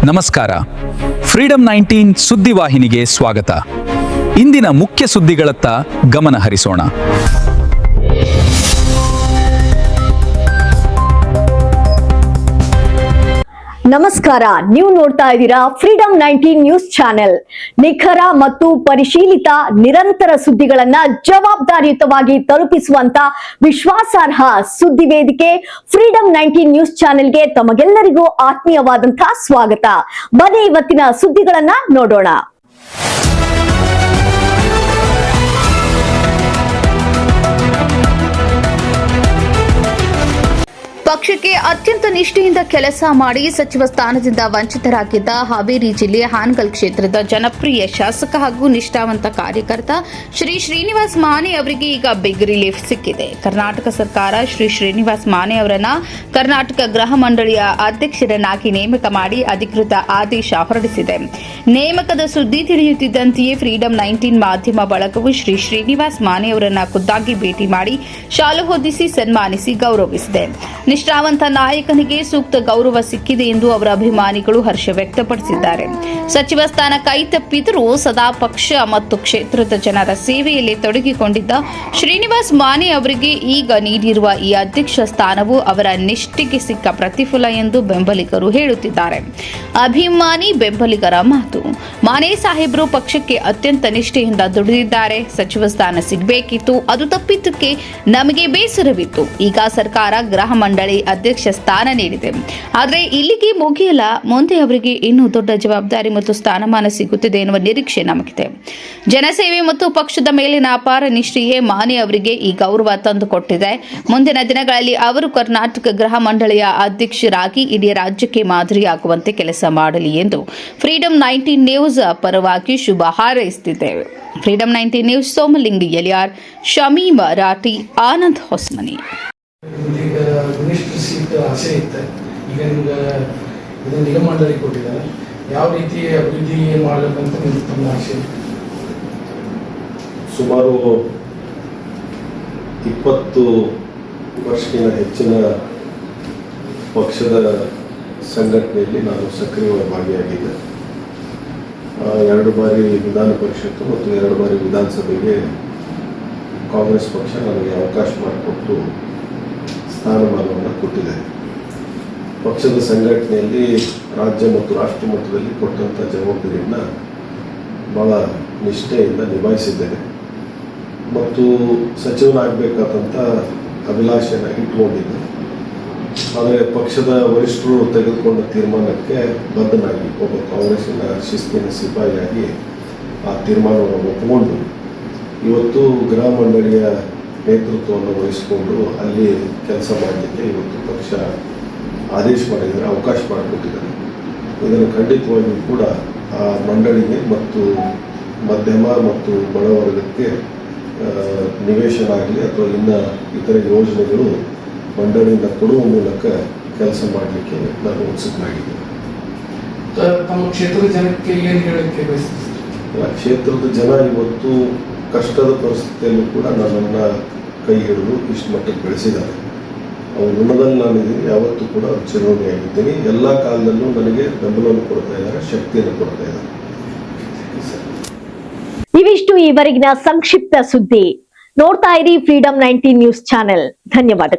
ನಮಸ್ಕಾರ. ಫ್ರೀಡಂ 19 ಸುದ್ದಿವಾಹಿನಿಗೆ ಸ್ವಾಗತ. ಇಂದಿನ ಮುಖ್ಯ ಸುದ್ದಿಗಳತ್ತ ಗಮನ ಹರಿಸೋಣ. ನಮಸ್ಕಾರ, ನೀವು ನೋಡ್ತಾ ಇದ್ದೀರಾ ಫ್ರೀಡಂ 19 ನ್ಯೂಸ್ ಚಾನೆಲ್. ನಿಖರ ಮತ್ತು ಪರಿಶೀಲಿತ ನಿರಂತರ ಸುದ್ದಿಗಳನ್ನ ಜವಾಬ್ದಾರಿಯುತವಾಗಿ ತಲುಪಿಸುವಂತ ವಿಶ್ವಾಸಾರ್ಹ ಸುದ್ದಿ ವೇದಿಕೆ ಫ್ರೀಡಂ 19 ನ್ಯೂಸ್ ಚಾನೆಲ್ಗೆ ತಮಗೆಲ್ಲರಿಗೂ ಆತ್ಮೀಯವಾದಂತಹ ಸ್ವಾಗತ. ಬನ್ನಿ ಇವತ್ತಿನ ಸುದ್ದಿಗಳನ್ನ ನೋಡೋಣ. ಪಕ್ಷಕ್ಕೆ ಅತ್ಯಂತ ನಿಷ್ಠೆಯಿಂದ ಕೆಲಸ ಮಾಡಿ ಸಚಿವ ಸ್ಥಾನದಿಂದ ವಂಚಿತರಾಗಿದ್ದ ಹಾವೇರಿ ಜಿಲ್ಲೆಯ ಹಾನಗಲ್ ಕ್ಷೇತ್ರದ ಜನಪ್ರಿಯ ಶಾಸಕ ಹಾಗೂ ನಿಷ್ಠಾವಂತ ಕಾರ್ಯಕರ್ತ ಶ್ರೀ ಶ್ರೀನಿವಾಸ್ ಮಾನೆ ಅವರಿಗೆ ಈಗ ಬಿಗ್ ರಿಲೀಫ್ ಸಿಕ್ಕಿದೆ. ಕರ್ನಾಟಕ ಸರ್ಕಾರ ಶ್ರೀ ಶ್ರೀನಿವಾಸ್ ಮಾನೆ ಅವರನ್ನ ಕರ್ನಾಟಕ ಗೃಹ ಮಂಡಳಿಯ ಅಧ್ಯಕ್ಷರನ್ನಾಗಿ ನೇಮಕ ಮಾಡಿ ಅಧಿಕೃತ ಆದೇಶ ಹೊರಡಿಸಿದೆ. ನೇಮಕದ ಸುದ್ದಿ ತಿಳಿಯುತ್ತಿದ್ದಂತೆಯೇ ಫ್ರೀಡಂ 19 ಮಾಧ್ಯಮ ಬಳಗವು ಶ್ರೀ ಶ್ರೀನಿವಾಸ್ ಮಾನೆ ಅವರನ್ನ ಖುದ್ದಾಗಿ ಭೇಟಿ ಮಾಡಿ ಶಾಲು ಹೊದಿಸಿ ಸನ್ಮಾನಿಸಿ ಗೌರವಿಸಿದೆ. ನಿಷ್ಠಾವಂತ ನಾಯಕನಿಗೆ ಸೂಕ್ತ ಗೌರವ ಸಿಕ್ಕಿದೆ ಎಂದು ಅವರ ಅಭಿಮಾನಿಗಳು ಹರ್ಷ ವ್ಯಕ್ತಪಡಿಸಿದ್ದಾರೆ. ಸಚಿವ ಸ್ಥಾನ ಕೈತಪ್ಪಿದರೂ ಸದಾ ಪಕ್ಷ ಮತ್ತು ಕ್ಷೇತ್ರದ ಜನರ ಸೇವೆಯಲ್ಲಿ ತೊಡಗಿಕೊಂಡಿದ್ದ ಶ್ರೀನಿವಾಸ್ ಮಾನೆ ಅವರಿಗೆ ಈಗ ನೀಡಿರುವ ಈ ಅಧ್ಯಕ್ಷ ಸ್ಥಾನವು ಅವರ ನಿಷ್ಠೆಗೆ ಸಿಕ್ಕ ಪ್ರತಿಫಲ ಎಂದು ಬೆಂಬಲಿಗರು ಹೇಳುತ್ತಿದ್ದಾರೆ. ಅಭಿಮಾನಿ ಬೆಂಬಲಿಗರ ಮಾತು: ಮಾನೆ ಸಾಹೇಬರು ಪಕ್ಷಕ್ಕೆ ಅತ್ಯಂತ ನಿಷ್ಠೆಯಿಂದ ದುಡಿದಿದ್ದಾರೆ. ಸಚಿವ ಸ್ಥಾನ ಸಿಗಬೇಕಿತ್ತು, ಅದು ತಪ್ಪಿದ್ದಕ್ಕೆ ನಮಗೆ ಬೇಸರವಿತ್ತು. ಈಗ ಸರ್ಕಾರ ಗೃಹ ಮಂಡಳಿ ಅಧ್ಯಕ್ಷ ಸ್ಥಾನ ನೀಡಿದೆ. ಆದರೆ ಇಲ್ಲಿಗೆ ಮುಗಿಯಲ್ಲ, ಮುಂದೆ ಅವರಿಗೆ ಇನ್ನೂ ದೊಡ್ಡ ಜವಾಬ್ದಾರಿ ಮತ್ತು ಸ್ಥಾನಮಾನ ಸಿಗುತ್ತಿದೆ ಎನ್ನುವ ನಿರೀಕ್ಷೆ ನಮಗಿದೆ. ಜನಸೇವೆ ಮತ್ತು ಪಕ್ಷದ ಮೇಲಿನ ಅಪಾರ ನಿಷ್ಠೆಯೇ ಮಾನೆ ಅವರಿಗೆ ಈ ಗೌರವ ತಂದುಕೊಟ್ಟಿದೆ. ಮುಂದಿನ ದಿನಗಳಲ್ಲಿ ಅವರು ಕರ್ನಾಟಕ ಗೃಹ ಮಂಡಳಿಯ ಅಧ್ಯಕ್ಷರಾಗಿ ಇಡೀ ರಾಜ್ಯಕ್ಕೆ ಮಾದರಿಯಾಗುವಂತೆ ಕೆಲಸ ಮಾಡಲಿ ಎಂದು ಫ್ರೀಡಂ 19 ನ್ಯೂಸ್ ಪರವಾಗಿ ಶುಭ ಹಾರೈಸುತ್ತಿದ್ದೇವೆ. Freedom 19 news Somalinga Eliyar, Shamim Rathi, Anand Hosmani. ಈಗ ಮಿನಿಸ್ಟರ್ ಸೀಟ್ ಆಸೆ ಇತ್ತು. ಈಗ ನಿಮ್ಗೆ ಇದು ನಿಗಮ ಮಂಡಳಿ ಕೊಟ್ಟಿದ್ದಾರೆ. ಯಾವ ರೀತಿ ಅಭಿವೃದ್ಧಿ ಮಾಡಬೇಕಂತ ನಿಮ್ಗೆ ತಮ್ಮ ಆಸೆ? ಸುಮಾರು 20 ವರ್ಷಕ್ಕಿಂತ ಹೆಚ್ಚಿನ ಪಕ್ಷದ ಸಂಘಟನೆಯಲ್ಲಿ ನಾನು ಸಕ್ರಿಯವಾಗಿ ಭಾಗಿಯಾಗಿದ್ದೆ. 2 ಬಾರಿ ವಿಧಾನ ಪರಿಷತ್ತು ಮತ್ತು 2 ಬಾರಿ ವಿಧಾನಸಭೆಗೆ ಕಾಂಗ್ರೆಸ್ ಪಕ್ಷ ನನಗೆ ಅವಕಾಶ ಮಾಡಿಕೊಟ್ಟು ಸ್ಥಾನಮಾನವನ್ನು ಕೊಟ್ಟಿದೆ. ಪಕ್ಷದ ಸಂಘಟನೆಯಲ್ಲಿ ರಾಜ್ಯ ಮತ್ತು ರಾಷ್ಟ್ರ ಮಟ್ಟದಲ್ಲಿ ಕೊಟ್ಟಂಥ ಜವಾಬ್ದಾರಿಯನ್ನು ಭಾಳ ನಿಷ್ಠೆಯಿಂದ ನಿಭಾಯಿಸಿದ್ದೇನೆ ಮತ್ತು ಸಚಿವನಾಗಬೇಕಾದಂಥ ಅಭಿಲಾಷೆಯನ್ನು ಇಟ್ಕೊಂಡಿದ್ದೆ. ಆದರೆ ಪಕ್ಷದ ವರಿಷ್ಠರು ತೆಗೆದುಕೊಂಡ ತೀರ್ಮಾನಕ್ಕೆ ಬದ್ಧನಾಗಿ ಒಬ್ಬ ಕಾಂಗ್ರೆಸ್ಸಿನ ಶಿಸ್ತಿನ ಸಿಪಾಯಿಯಾಗಿ ಆ ತೀರ್ಮಾನವನ್ನು ಒಪ್ಪಿಕೊಂಡು ಇವತ್ತು ಗೃಹ ಮಂಡಳಿಯ ನೇತೃತ್ವವನ್ನು ವಹಿಸಿಕೊಂಡು ಅಲ್ಲಿ ಕೆಲಸ ಮಾಡಲಿಕ್ಕೆ ಇವತ್ತು ಪಕ್ಷ ಆದೇಶ ಮಾಡಿದ್ದಾರೆ, ಅವಕಾಶ ಮಾಡಿಕೊಟ್ಟಿದ್ದಾರೆ. ಇದನ್ನು ಖಂಡಿತವಾಗಿಯೂ ಕೂಡ ಆ ಮಂಡಳಿಗೆ ಮತ್ತು ಮಧ್ಯಮ ಮತ್ತು ಬಡವರ್ಗಕ್ಕೆ ನಿವೇಶನ ಆಗಲಿ ಅಥವಾ ಇನ್ನು ಇತರ ಯೋಜನೆಗಳು ಮಂಡಳಿಯಿಂದ ಕೊಡುವ ಮೂಲಕ ಕೆಲಸ ಮಾಡಲಿಕ್ಕೆ ನಾನು ಉತ್ಸುಕನಾಗಿದ್ದೇನೆ. ತಮ್ಮ ಕ್ಷೇತ್ರದ ಜನಕ್ಕೆ ಏನು ಹೇಳಕ್ಕೆ ಬಯಸ್ತೀವಿ? ಕ್ಷೇತ್ರದ ಜನ ಇವತ್ತು ಕಷ್ಟದ ಪರಿಸ್ಥಿತಿಯಲ್ಲೂ ಕೂಡ ನನ್ನನ್ನು ಕೈ ಹಿಡಿದು ಇಷ್ಟು ಮಟ್ಟಕ್ಕೆ ಬೆಳೆಸಿದ್ದಾರೆ. ಅವ್ರ ಋಣದಲ್ಲಿ ನಾನಿದ್ದೀನಿ, ಯಾವತ್ತೂ ಕೂಡ ಚಿರಋಣಿಯಾಗಿದ್ದೀನಿ. ಎಲ್ಲ ಕಾಲದಲ್ಲೂ ನನಗೆ ಬೆಂಬಲವನ್ನು ಕೊಡ್ತಾ ಇದ್ದಾರೆ, ಶಕ್ತಿಯನ್ನು ಕೊಡ್ತಾ ಇದ್ದಾರೆ. ಇವಿಷ್ಟು ಈವರೆಗಿನ ಸಂಕ್ಷಿಪ್ತ ಸುದ್ದಿ. ನೋಡ್ತಾ ಇರಿ ಫ್ರೀಡಂ 19 ನ್ಯೂಸ್ ಚಾನೆಲ್. ಧನ್ಯವಾದಗಳು.